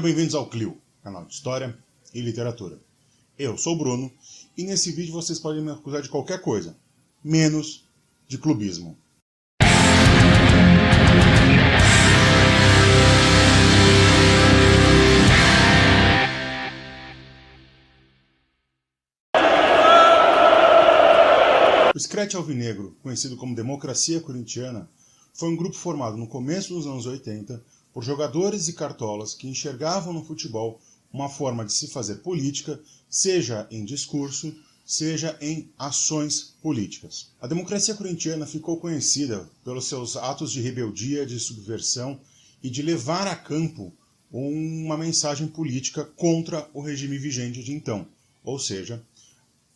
Sejam bem-vindos ao Clio, canal de História e Literatura. Eu sou o Bruno e nesse vídeo vocês podem me acusar de qualquer coisa, menos de clubismo. O Scratch Alvinegro, conhecido como Democracia Corintiana, foi um grupo formado no começo dos anos 80 por jogadores e cartolas que enxergavam no futebol uma forma de se fazer política, seja em discurso, seja em ações políticas. A democracia corintiana ficou conhecida pelos seus atos de rebeldia, de subversão e de levar a campo uma mensagem política contra o regime vigente de então. Ou seja,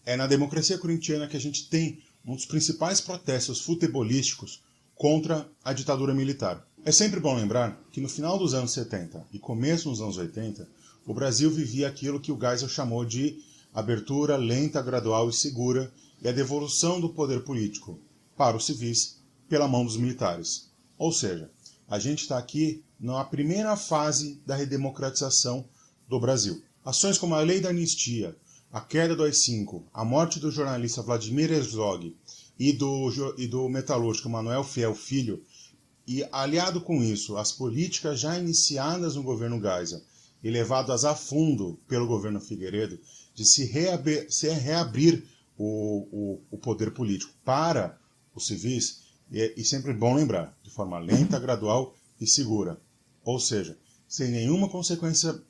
é na democracia corintiana que a gente tem um dos principais protestos futebolísticos contra a ditadura militar. É sempre bom lembrar que no final dos anos 70 e começo dos anos 80, o Brasil vivia aquilo que o Geisel chamou de abertura lenta, gradual e segura e a devolução do poder político para os civis pela mão dos militares. Ou seja, a gente está aqui na primeira fase da redemocratização do Brasil. Ações como a lei da anistia, a queda do AI-5, a morte do jornalista Vladimir Herzog e do metalúrgico Manuel Fiel Filho, e aliado com isso, as políticas já iniciadas no governo Geisel e levadas a fundo pelo governo Figueiredo, de se reabrir o poder político para os civis, e sempre bom lembrar, de forma lenta, gradual e segura. Ou seja, sem nenhuma consequência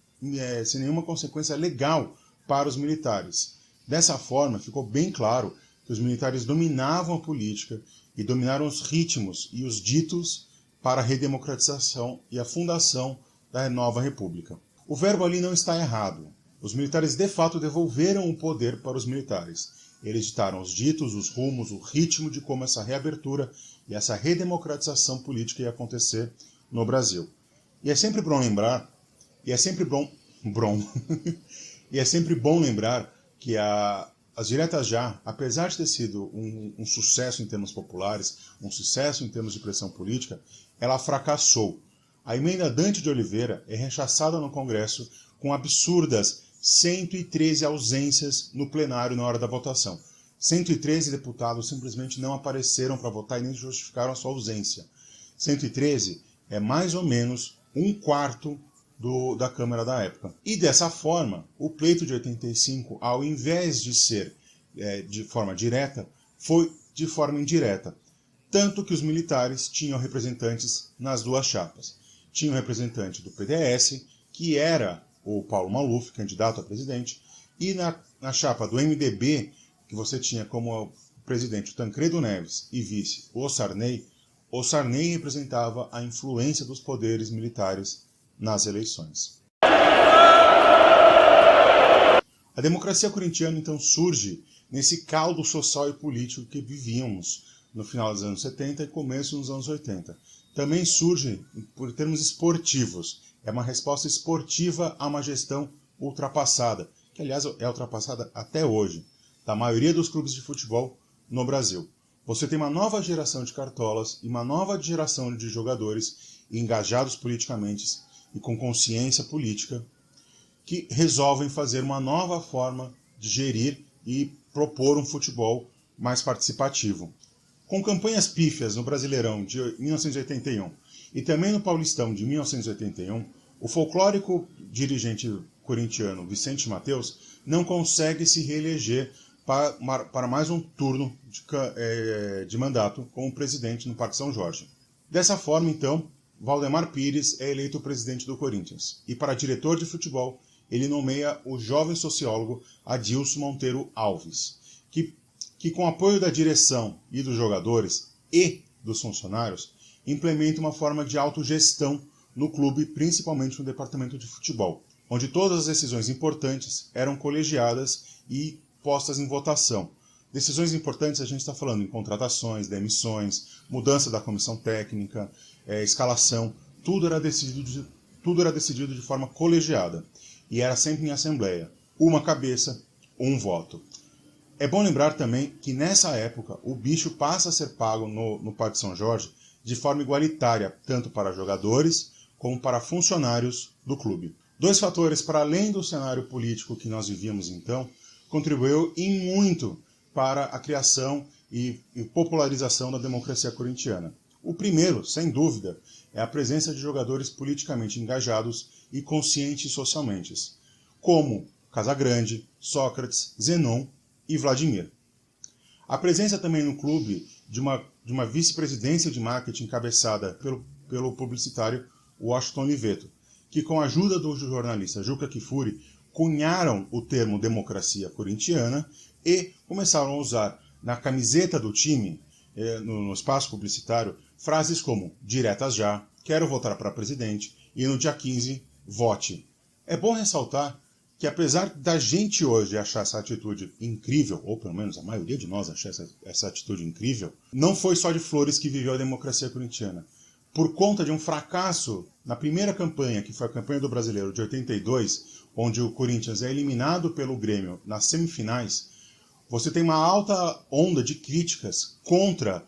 legal para os militares. Dessa forma, ficou bem claro que os militares dominavam a política e dominaram os ritmos e os ditos para a redemocratização e a fundação da nova república. O verbo ali não está errado. Os militares de fato devolveram o poder para os militares. Eles ditaram os ditos, os rumos, o ritmo de como essa reabertura e essa redemocratização política ia acontecer no Brasil. E é sempre bom lembrar, e é sempre bom lembrar que as diretas já, apesar de ter sido um sucesso em termos populares, um sucesso em termos de pressão política, ela fracassou. A emenda Dante de Oliveira é rechaçada no Congresso com absurdas 113 ausências no plenário na hora da votação. 113 deputados simplesmente não apareceram para votar e nem justificaram a sua ausência. 113 é mais ou menos um quarto da Câmara da época. E dessa forma, o pleito de 85, ao invés de ser de forma direta, foi de forma indireta. Tanto que os militares tinham representantes nas duas chapas. Tinha um representante do PDS, que era o Paulo Maluf, candidato a presidente, e na chapa do MDB, que você tinha como presidente o Tancredo Neves e vice o Sarney representava a influência dos poderes militares nas eleições. A democracia corintiana então surge nesse caldo social e político que vivíamos no final dos anos 70 e começo dos anos 80. Também surge por termos esportivos. É uma resposta esportiva a uma gestão ultrapassada, que aliás é ultrapassada até hoje, da maioria dos clubes de futebol no Brasil. Você tem uma nova geração de cartolas e uma nova geração de jogadores engajados politicamente e com consciência política que resolvem fazer uma nova forma de gerir e propor um futebol mais participativo. Com campanhas pífias no Brasileirão de 1981 e também no Paulistão de 1981, o folclórico dirigente corintiano Vicente Mateus não consegue se reeleger para mais um turno de mandato como presidente no Parque São Jorge. Dessa forma, então, Valdemar Pires é eleito presidente do Corinthians e para diretor de futebol ele nomeia o jovem sociólogo Adilson Monteiro Alves, que com apoio da direção e dos jogadores e dos funcionários, implementa uma forma de autogestão no clube, principalmente no departamento de futebol, onde todas as decisões importantes eram colegiadas e postas em votação. Decisões importantes a gente está falando em contratações, demissões, mudança da comissão técnica, escalação, tudo era decidido de forma colegiada e era sempre em assembleia, uma cabeça, um voto. É bom lembrar também que nessa época o bicho passa a ser pago no Parque São Jorge de forma igualitária, tanto para jogadores como para funcionários do clube. Dois fatores, para além do cenário político que nós vivíamos então, contribuiu e muito para a criação e popularização da democracia corintiana. O primeiro, sem dúvida, é a presença de jogadores politicamente engajados e conscientes socialmente, como Casagrande, Sócrates, Zenon e Vladimir. A presença também no clube de uma vice-presidência de marketing encabeçada pelo publicitário Washington Oliveto, que com a ajuda do jornalista Juca Kfouri cunharam o termo democracia corintiana e começaram a usar na camiseta do time, no espaço publicitário, frases como diretas já, quero votar para presidente e no dia 15, vote. É bom ressaltar que apesar da gente hoje achar essa atitude incrível, ou pelo menos a maioria de nós achar essa atitude incrível, não foi só de flores que viveu a democracia corintiana. Por conta de um fracasso na primeira campanha, que foi a campanha do Brasileiro de 82, onde o Corinthians é eliminado pelo Grêmio nas semifinais, você tem uma alta onda de críticas contra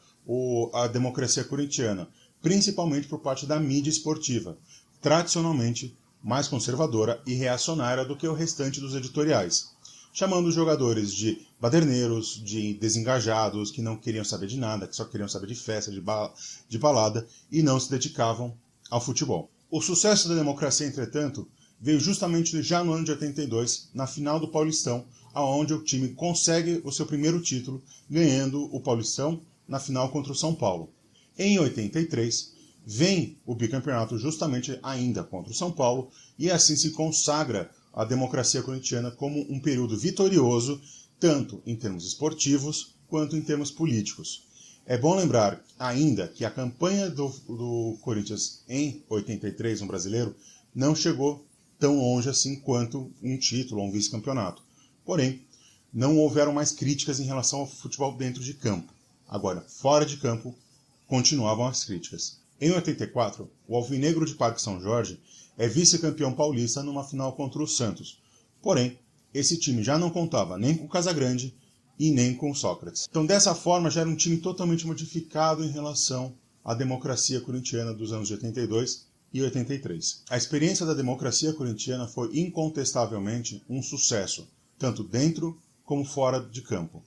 a democracia corintiana, principalmente por parte da mídia esportiva, tradicionalmente mais conservadora e reacionária do que o restante dos editoriais, chamando os jogadores de baderneiros, de desengajados, que não queriam saber de nada, que só queriam saber de festa, de balada, e não se dedicavam ao futebol. O sucesso da democracia, entretanto, veio justamente já no ano de 82, na final do Paulistão, onde o time consegue o seu primeiro título, ganhando o Paulistão na final contra o São Paulo. Em 83, vem o bicampeonato justamente ainda contra o São Paulo, e assim se consagra a democracia corintiana como um período vitorioso, tanto em termos esportivos quanto em termos políticos. É bom lembrar ainda que a campanha do Corinthians em 83 no Brasileiro não chegou tão longe assim quanto um título ou um vice-campeonato. Porém, não houveram mais críticas em relação ao futebol dentro de campo. Agora, fora de campo, continuavam as críticas. Em 84, o Alvinegro de Parque São Jorge é vice-campeão paulista numa final contra o Santos. Porém, esse time já não contava nem com o Casagrande e nem com o Sócrates. Então, dessa forma, já era um time totalmente modificado em relação à democracia corintiana dos anos de 82 e 83. A experiência da democracia corintiana foi incontestavelmente um sucesso, tanto dentro como fora de campo.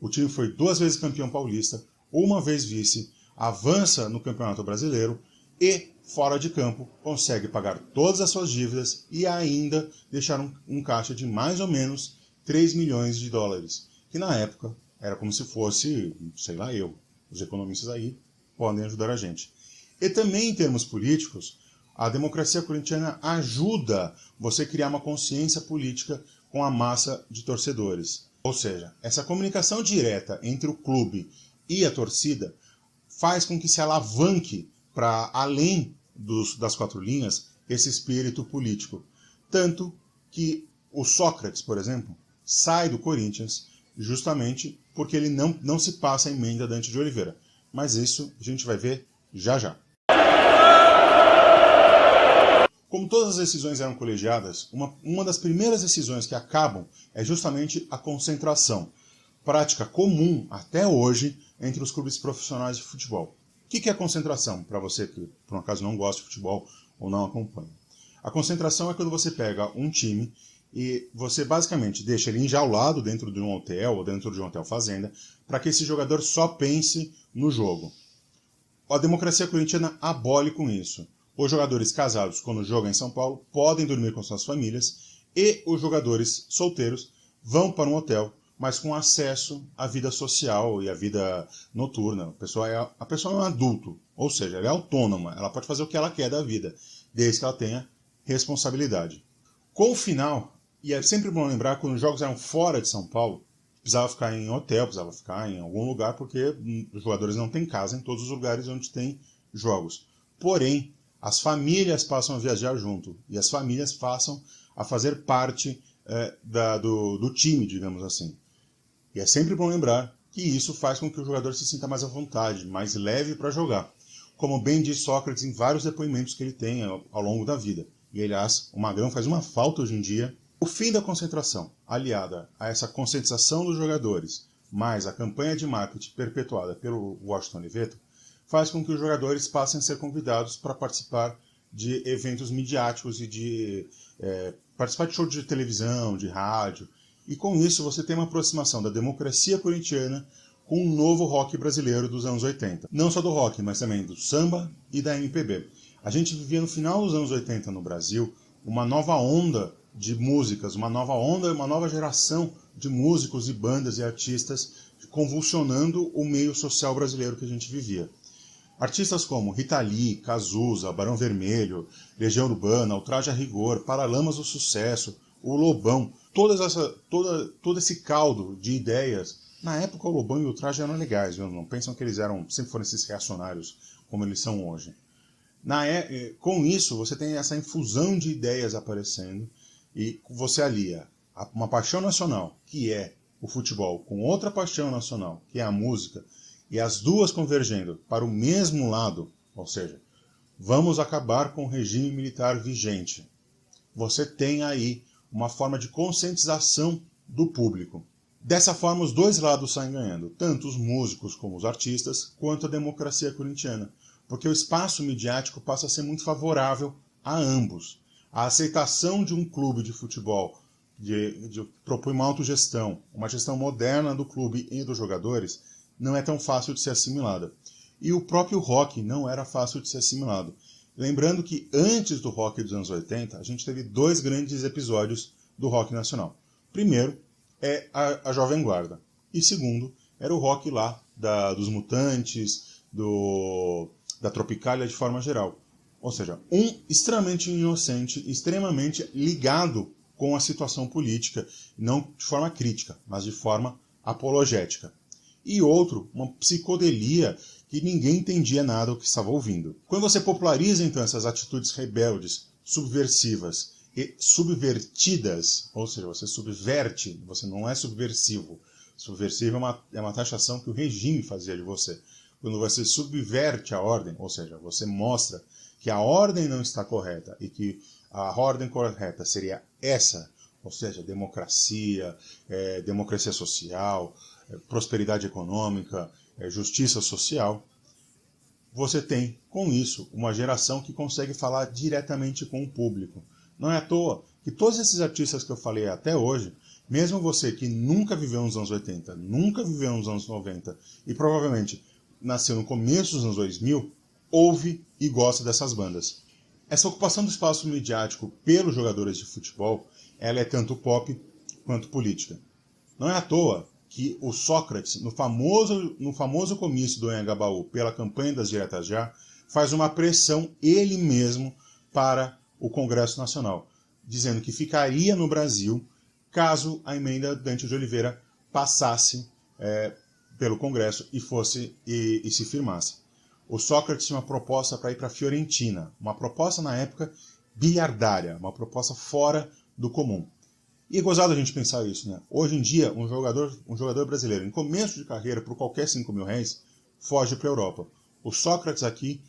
O time foi 2 vezes campeão paulista, 1 vez vice, avança no Campeonato Brasileiro e, fora de campo, consegue pagar todas as suas dívidas e ainda deixar um caixa de mais ou menos 3 milhões de dólares, que na época era como se fosse, sei lá eu, os economistas aí podem ajudar a gente. E também em termos políticos, a democracia corintiana ajuda você a criar uma consciência política com a massa de torcedores. Ou seja, essa comunicação direta entre o clube e a torcida faz com que se alavanque para além das 4 linhas esse espírito político. Tanto que o Sócrates, por exemplo, sai do Corinthians justamente porque ele não se passa a emenda Dante de Oliveira. Mas isso a gente vai ver já já. Como todas as decisões eram colegiadas, uma das primeiras decisões que acabam é justamente a concentração, prática comum até hoje entre os clubes profissionais de futebol. O que é a concentração, para você que por um acaso não gosta de futebol ou não acompanha? A concentração é quando você pega um time e você basicamente deixa ele enjaulado dentro de um hotel ou dentro de um hotel fazenda para que esse jogador só pense no jogo. A democracia corintiana abole com isso. Os jogadores casados, quando jogam em São Paulo, podem dormir com suas famílias e os jogadores solteiros vão para um hotel, mas com acesso à vida social e à vida noturna. A pessoa é um adulto, ou seja, ela é autônoma, ela pode fazer o que ela quer da vida, desde que ela tenha responsabilidade. Com o final, e é sempre bom lembrar, quando os jogos eram fora de São Paulo, precisava ficar em hotel, precisava ficar em algum lugar, porque os jogadores não têm casa em todos os lugares onde tem jogos. Porém, as famílias passam a viajar junto, e as famílias passam a fazer parte do time, digamos assim. E é sempre bom lembrar que isso faz com que o jogador se sinta mais à vontade, mais leve para jogar. Como bem diz Sócrates em vários depoimentos que ele tem ao longo da vida. E, aliás, o Magrão faz uma falta hoje em dia. O fim da concentração, aliada a essa conscientização dos jogadores, mais a campanha de marketing perpetuada pelo Washington Oliveto, faz com que os jogadores passem a ser convidados para participar de eventos midiáticos e de participar de shows de televisão, de rádio. E com isso você tem uma aproximação da democracia corintiana com um novo rock brasileiro dos anos 80. Não só do rock, mas também do samba e da MPB. A gente vivia no final dos anos 80 no Brasil uma nova onda de músicas, uma nova geração de músicos e bandas e artistas convulsionando o meio social brasileiro que a gente vivia. Artistas como Rita Lee, Cazuza, Barão Vermelho, Legião Urbana, O Traje a Rigor, Paralamas do Sucesso, o Lobão, todo esse caldo de ideias. Na época o Lobão e o Traje eram legais, viu? Não pensam que eles sempre foram esses reacionários como eles são hoje. Com isso, você tem essa infusão de ideias aparecendo e você alia uma paixão nacional, que é o futebol, com outra paixão nacional, que é a música, e as duas convergendo para o mesmo lado, ou seja, vamos acabar com o regime militar vigente. Você tem aí uma forma de conscientização do público. Dessa forma, os dois lados saem ganhando, tanto os músicos como os artistas, quanto a democracia corintiana, porque o espaço midiático passa a ser muito favorável a ambos. A aceitação de um clube de futebol de propõe uma autogestão, uma gestão moderna do clube e dos jogadores, não é tão fácil de ser assimilada. E o próprio rock não era fácil de ser assimilado. Lembrando que antes do rock dos anos 80, a gente teve dois grandes episódios do rock nacional. Primeiro é a Jovem Guarda. E segundo, era o rock lá dos Mutantes, da Tropicália de forma geral. Ou seja, um extremamente inocente, extremamente ligado com a situação política, não de forma crítica, mas de forma apologética. E outro, uma psicodelia que ninguém entendia nada do que estava ouvindo. Quando você populariza, então, essas atitudes rebeldes, subversivas e subvertidas, ou seja, você subverte, você não é subversivo. Subversivo é uma taxação que o regime fazia de você. Quando você subverte a ordem, ou seja, você mostra que a ordem não está correta e que a ordem correta seria essa, ou seja, democracia, democracia social, prosperidade econômica, justiça social, você tem, com isso, uma geração que consegue falar diretamente com o público. Não é à toa que todos esses artistas que eu falei até hoje, mesmo você que nunca viveu nos anos 80, nunca viveu nos anos 90 e provavelmente nasceu no começo dos anos 2000, ouve e gosta dessas bandas. Essa ocupação do espaço midiático pelos jogadores de futebol, ela é tanto pop quanto política. Não é à toa que o Sócrates, no famoso comício do Anhangabaú pela campanha das diretas já, faz uma pressão ele mesmo para o Congresso Nacional, dizendo que ficaria no Brasil caso a emenda Dante de Oliveira passasse pelo Congresso e se firmasse. O Sócrates tinha uma proposta para ir para a Fiorentina, uma proposta na época bilhardária, uma proposta fora do comum. E é gozado a gente pensar isso, né? Hoje em dia, um jogador brasileiro, em começo de carreira, por qualquer 5 mil reais, foge para a Europa. O Sócrates aqui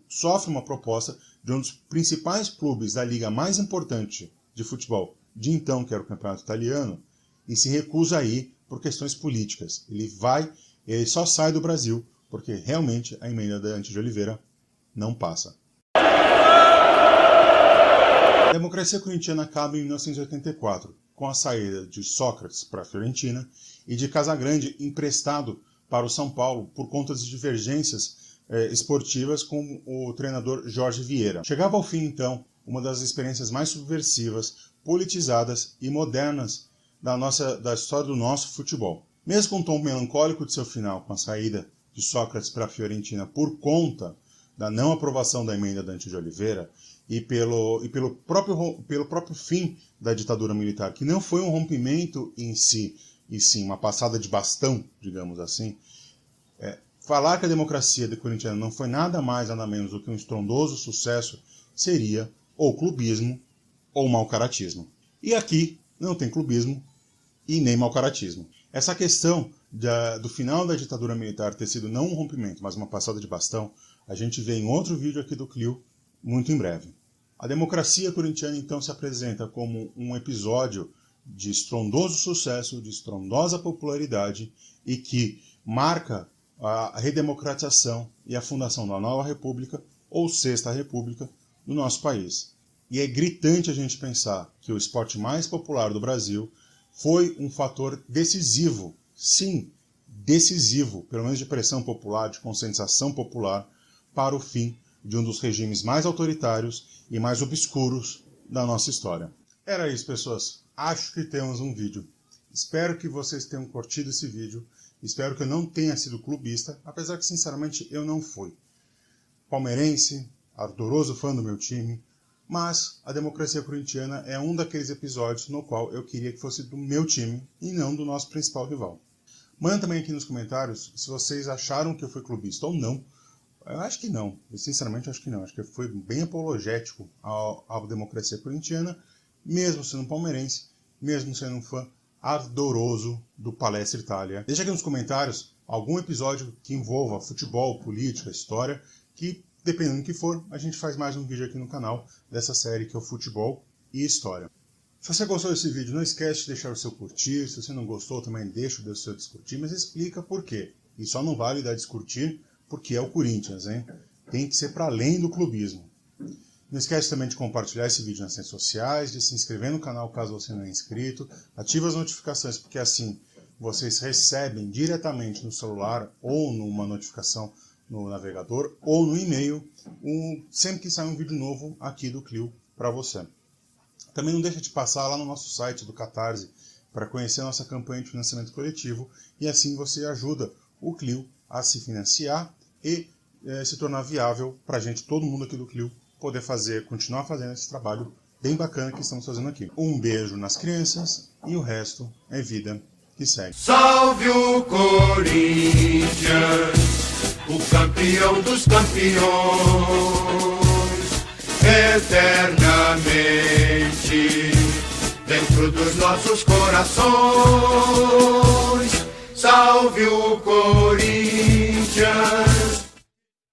sofre uma proposta de um dos principais clubes da liga mais importante de futebol de então, que era o Campeonato Italiano, e se recusa a ir por questões políticas. Ele só sai do Brasil porque realmente a emenda da Dante de Oliveira não passa. A democracia corintiana acaba em 1984, com a saída de Sócrates para a Fiorentina e de Casagrande emprestado para o São Paulo por conta de divergências esportivas com o treinador Jorge Vieira. Chegava ao fim, então, uma das experiências mais subversivas, politizadas e modernas da história do nosso futebol. Mesmo com o tom melancólico de seu final, com a saída de Sócrates para a Fiorentina por conta da não aprovação da emenda Dante de Oliveira e pelo próprio fim da ditadura militar, que não foi um rompimento em si, e sim uma passada de bastão, digamos assim, falar que a democracia corintiana não foi nada mais, nada menos do que um estrondoso sucesso seria ou clubismo ou mau-caratismo. E aqui não tem clubismo e nem mau-caratismo. Essa questão do final da ditadura militar ter sido não um rompimento, mas uma passada de bastão, a gente vê em outro vídeo aqui do Clio, muito em breve. A democracia corintiana então se apresenta como um episódio de estrondoso sucesso, de estrondosa popularidade e que marca a redemocratização e a fundação da nova república ou sexta república do nosso país. E é gritante a gente pensar que o esporte mais popular do Brasil foi um fator decisivo, sim, decisivo, pelo menos de pressão popular, de conscientização popular, para o fim de um dos regimes mais autoritários e mais obscuros da nossa história. Era isso, pessoas. Acho que temos um vídeo. Espero que vocês tenham curtido esse vídeo. Espero que eu não tenha sido clubista, apesar que, sinceramente, eu não fui. Palmeirense, ardoroso fã do meu time, mas a democracia corintiana é um daqueles episódios no qual eu queria que fosse do meu time e não do nosso principal rival. Manda também aqui nos comentários se vocês acharam que eu fui clubista ou não. Eu acho que não. Eu sinceramente acho que não. Acho que eu fui bem apologético à democracia corintiana, mesmo sendo um palmeirense, mesmo sendo um fã ardoroso do Palestra Itália. Deixa aqui nos comentários algum episódio que envolva futebol, política, história, que, dependendo do que for, a gente faz mais um vídeo aqui no canal dessa série que é o Futebol e História. Se você gostou desse vídeo, não esquece de deixar o seu curtir. Se você não gostou, também deixa o seu descurtir, mas explica por quê. E só não vale dar descurtir porque é o Corinthians, hein? Tem que ser para além do clubismo. Não esquece também de compartilhar esse vídeo nas redes sociais, de se inscrever no canal caso você não é inscrito, ativa as notificações, porque assim vocês recebem diretamente no celular ou numa notificação no navegador ou no e-mail, sempre que sair um vídeo novo aqui do Clio para você. Também não deixa de passar lá no nosso site do Catarse para conhecer a nossa campanha de financiamento coletivo e assim você ajuda o Clio a se financiar e se tornar viável para a gente, todo mundo aqui do Clio, poder continuar fazendo esse trabalho bem bacana que estamos fazendo aqui. Um beijo nas crianças e o resto é vida que segue. Salve o Corinthians, o campeão dos campeões, eternamente dentro dos nossos corações. Salve o Corinthians.